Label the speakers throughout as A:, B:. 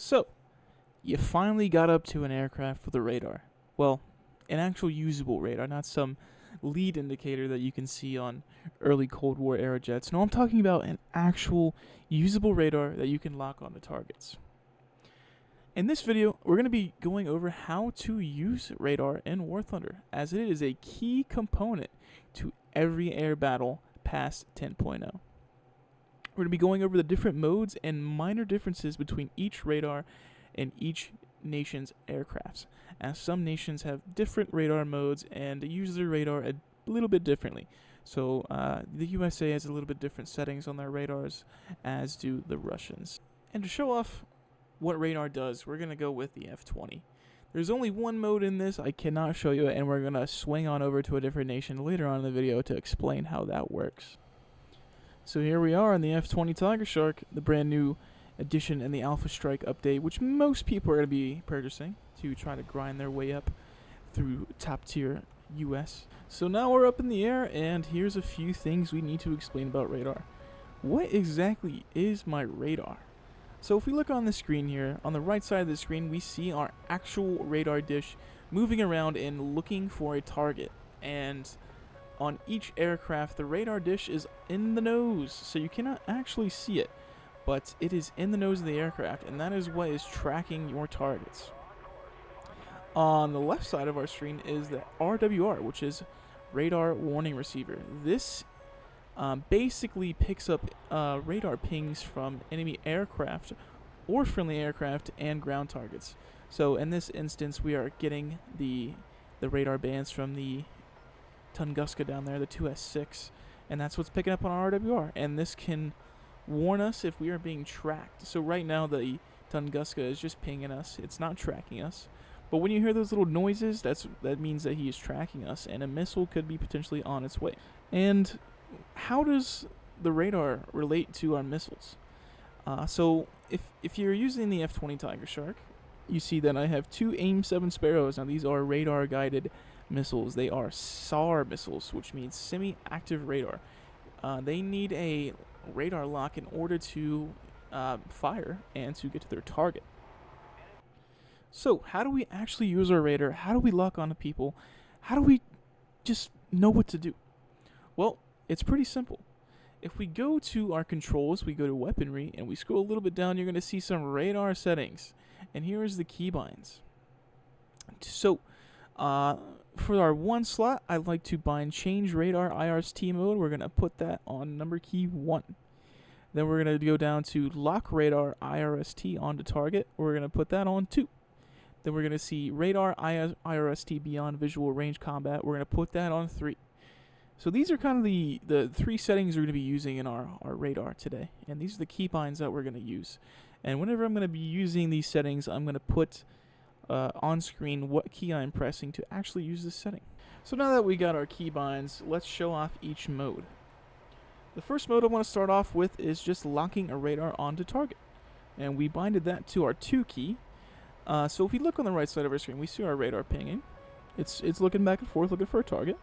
A: So, you finally got up to an aircraft with a radar. Well, an actual usable radar, not some lead indicator that you can see on early Cold War era jets. No, I'm talking about an actual usable radar that you can lock onto targets. In this video, we're going to be going over how to use radar in War Thunder, as it is a key component to every air battle past 10.0. We're going to be going over the different modes and minor differences between each radar and each nation's aircrafts, as some nations have different radar modes and use their radar a little bit differently. So the USA has a little bit different settings on their radars, as do the Russians. And to show off what radar does, we're going to go with the F-20. There's only one mode in this, I cannot show you it, and we're going to swing on over to a different nation later on in the video to explain how that works. So here we are on the F-20 Tiger Shark, the brand new edition and the Alpha Strike update, which most people are going to be purchasing to try to grind their way up through top tier US. So now we're up in the air, and here's a few things we need to explain about radar. What exactly is my radar? So if we look on the screen here, on the right side of the screen, we see our actual radar dish moving around and looking for a target. And on each aircraft, the radar dish is in the nose, so you cannot actually see it, but it is in the nose of the aircraft, and that is what is tracking your targets. On the left side of our screen is the RWR, which is Radar Warning Receiver. This basically picks up radar pings from enemy aircraft or friendly aircraft and ground targets. So in this instance, we are getting the radar bands from the Tunguska down there, the 2S6, and that's what's picking up on our RWR. And this can warn us if we are being tracked. So right now, the Tunguska is just pinging us; it's not tracking us. But when you hear those little noises, that means that he is tracking us, and a missile could be potentially on its way. And how does the radar relate to our missiles? So if you're using the F-20 Tiger Shark, you see that I have two AIM-7 Sparrows. Now these are radar-guided missiles. They are SAR missiles, which means semi-active radar. They need a radar lock in order to fire and to get to their target. So how do we actually use our radar? How do we lock onto people? How do we just know what to do? Well, it's pretty simple. If we go to our controls, we go to weaponry, and we scroll a little bit down, you're going to see some radar settings. And here is the keybinds. So, for our one slot, I'd like to bind change radar IRST mode. We're going to put that on number key 1. Then we're going to go down to lock radar IRST onto target. We're going to put that on 2. Then we're going to see radar IRST beyond visual range combat. We're going to put that on 3. So these are kind of the 3 settings we're going to be using in our radar today. And these are the keybinds that we're going to use. And whenever I'm going to be using these settings, I'm going to put on screen what key I'm pressing to actually use this setting. So now that we got our keybinds, let's show off each mode. The first mode I want to start off with is just locking a radar onto target. And we binded that to our 2 key. So if we look on the right side of our screen, we see our radar pinging. It's looking back and forth, looking for a target.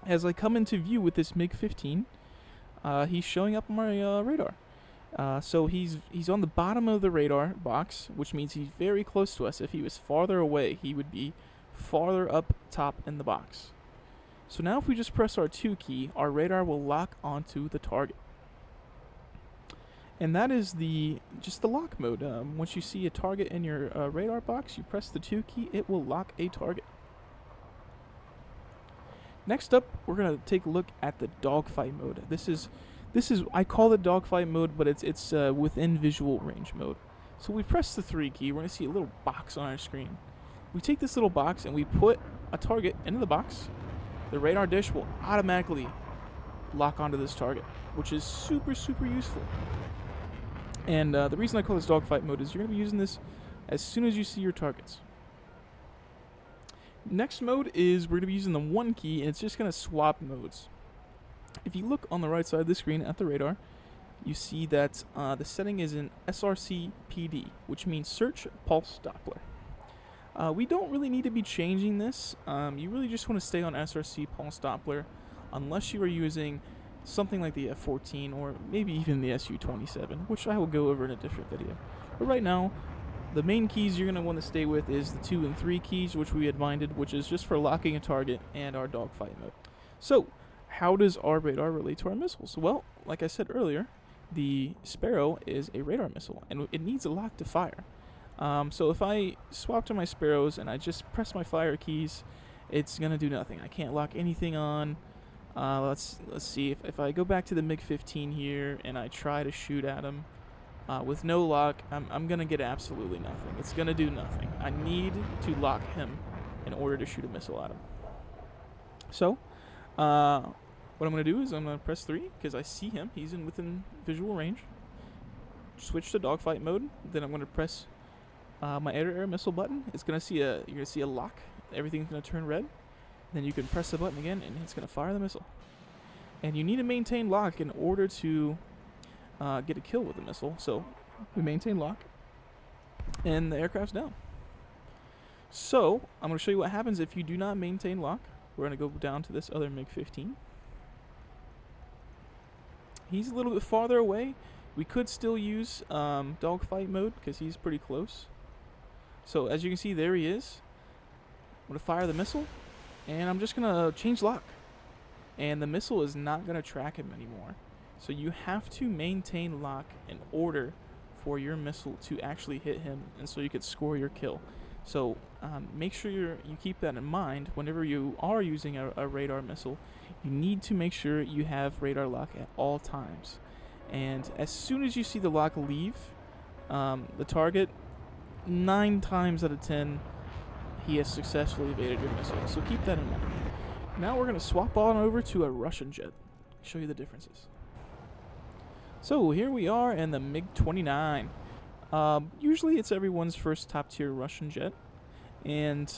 A: As I come into view with this MiG-15, he's showing up on my radar. So he's on the bottom of the radar box, which means he's very close to us. If he was farther away, he would be farther up top in the box. So now if we just press our 2 key, our radar will lock onto the target. And that is just the lock mode. Once you see a target in your radar box, you press the 2 key, it will lock a target. Next up, we're going to take a look at the dogfight mode. This is I call it dogfight mode, but it's within visual range mode. So we press the 3 key, we're going to see a little box on our screen. We take this little box and we put a target into the box. The radar dish will automatically lock onto this target, which is super, super useful. And the reason I call this dogfight mode is you're going to be using this as soon as you see your targets. Next mode is we're going to be using the 1 key, and it's just going to swap modes. If you look on the right side of the screen at the radar, you see that the setting is in SRC PD, which means Search Pulse Doppler. We don't really need to be changing this. You really just want to stay on SRC Pulse Doppler unless you are using something like the F-14 or maybe even the Su-27, which I will go over in a different video. But right now, The main keys you're going to want to stay with is the 2 and 3 keys, which we had binded, which is just for locking a target and our dogfight mode. So, how does our radar relate to our missiles? Well, like I said earlier, the Sparrow is a radar missile, and it needs a lock to fire. So if I swap to my Sparrows and I just press my fire keys, it's going to do nothing. I can't lock anything on. Let's see. If I go back to the MiG-15 here and I try to shoot at him, with no lock, I'm going to get absolutely nothing. It's going to do nothing. I need to lock him in order to shoot a missile at him. So, what I'm going to do is I'm going to press 3 because I see him. He's within visual range. Switch to dogfight mode. Then I'm going to press my air-to-air missile button. It's going to see you're going to see a lock. Everything's going to turn red. Then you can press the button again, and it's going to fire the missile. And you need to maintain lock in order to get a kill with the missile. So we maintain lock, and the aircraft's down. So I'm going to show you what happens if you do not maintain lock. We're going to go down to this other MiG-15. He's a little bit farther away. We could still use dogfight mode because he's pretty close. So as you can see, there he is. I'm going to fire the missile, and I'm just going to change lock. And the missile is not going to track him anymore. So you have to maintain lock in order for your missile to actually hit him, and so you could score your kill. So make sure you keep that in mind whenever you are using a radar missile. You need to make sure you have radar lock at all times. And as soon as you see the lock leave the target, 9 times out of 10, he has successfully evaded your missile. So keep that in mind. Now we're going to swap on over to a Russian jet. Show you the differences. So here we are in the MiG-29. Usually it's everyone's first top tier Russian jet, and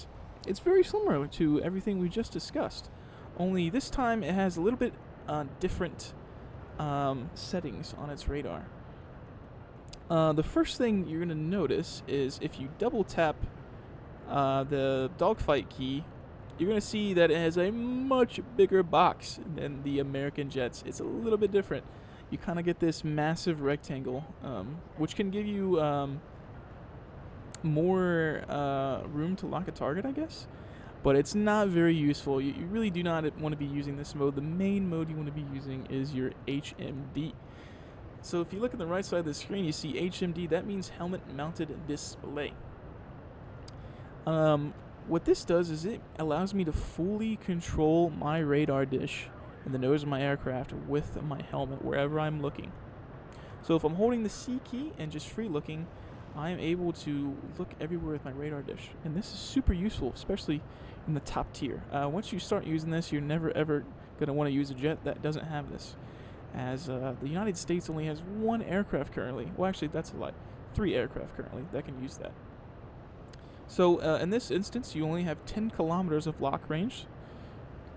A: it's very similar to everything we just discussed, only this time it has a little bit different settings on its radar. The first thing you're going to notice is if you double tap the dogfight key, you're going to see that it has a much bigger box than the American jets. It's a little bit different. You kind of get this massive rectangle, which can give you more room to lock a target, I guess. But it's not very useful. You really do not want to be using this mode. The main mode you want to be using is your HMD. So if you look at the right side of the screen, you see HMD. That means helmet mounted display. What this does is it allows me to fully control my radar dish and the nose of my aircraft with my helmet wherever I'm looking. So if I'm holding the C key and just free looking, I am able to look everywhere with my radar dish. And this is super useful, especially in the top tier. Once you start using this, you're never ever going to want to use a jet that doesn't have this. As the United States only has 1 aircraft currently. Well, actually, that's a lie. 3 aircraft currently that can use that. So in this instance, you only have 10 kilometers of lock range.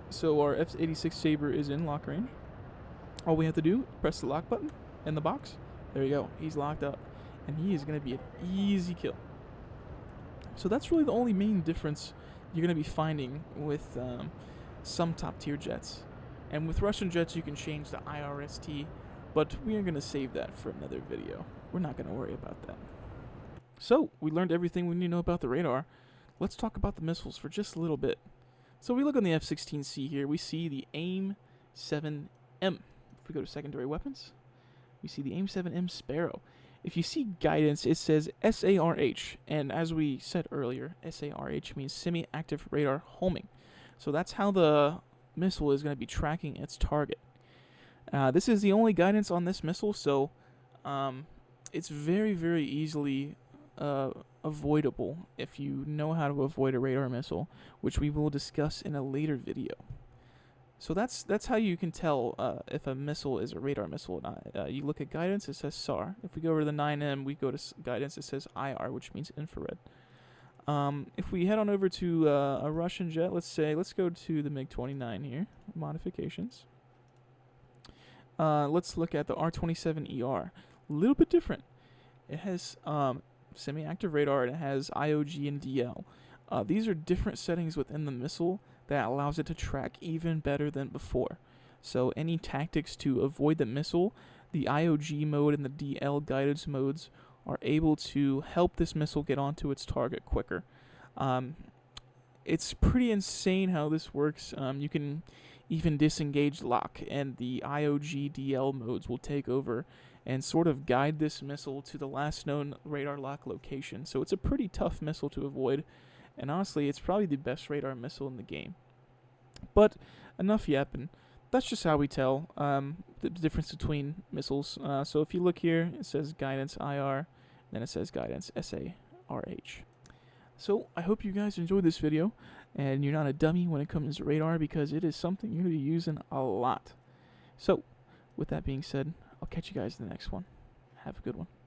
A: So our F-86 Sabre is in lock range. All we have to do, press the lock button in the box. There you go. He's locked up. And he is going to be an easy kill. So that's really the only main difference you're going to be finding with some top tier jets. And with Russian jets, you can change the IRST. But we are going to save that for another video. We're not going to worry about that. So we learned everything we need to know about the radar. Let's talk about the missiles for just a little bit. So we look on the F-16C here, we see the AIM-7M. If we go to secondary weapons, we see the AIM-7M Sparrow. If you see guidance, it says SARH, and as we said earlier, SARH means semi-active radar homing. So that's how the missile is going to be tracking its target. This is the only guidance on this missile, so it's very, very easily avoidable if you know how to avoid a radar missile, which we will discuss in a later video. So that's how you can tell if a missile is a radar missile or not. You look at guidance, it says SAR. If we go over to the 9M, we go to guidance, it says IR, which means infrared. If we head on over to a Russian jet, let's go to the MiG-29 here, modifications. Let's look at the R-27ER. A little bit different. It has semi-active radar, and it has IOG and DL. These are different settings within the missile that allows it to track even better than before. So any tactics to avoid the missile, the IOG mode and the DL guidance modes are able to help this missile get onto its target quicker. Um, it's pretty insane how this works. You can even disengage lock, and the IOGDL modes will take over and sort of guide this missile to the last known radar lock location. So it's a pretty tough missile to avoid, and honestly, it's probably the best radar missile in the game. But enough yapping. That's just how we tell the difference between missiles. So if you look here, it says guidance IR, then it says guidance SARH. So I hope you guys enjoyed this video, and you're not a dummy when it comes to radar, because it is something you're going to be using a lot. So with that being said, I'll catch you guys in the next one. Have a good one.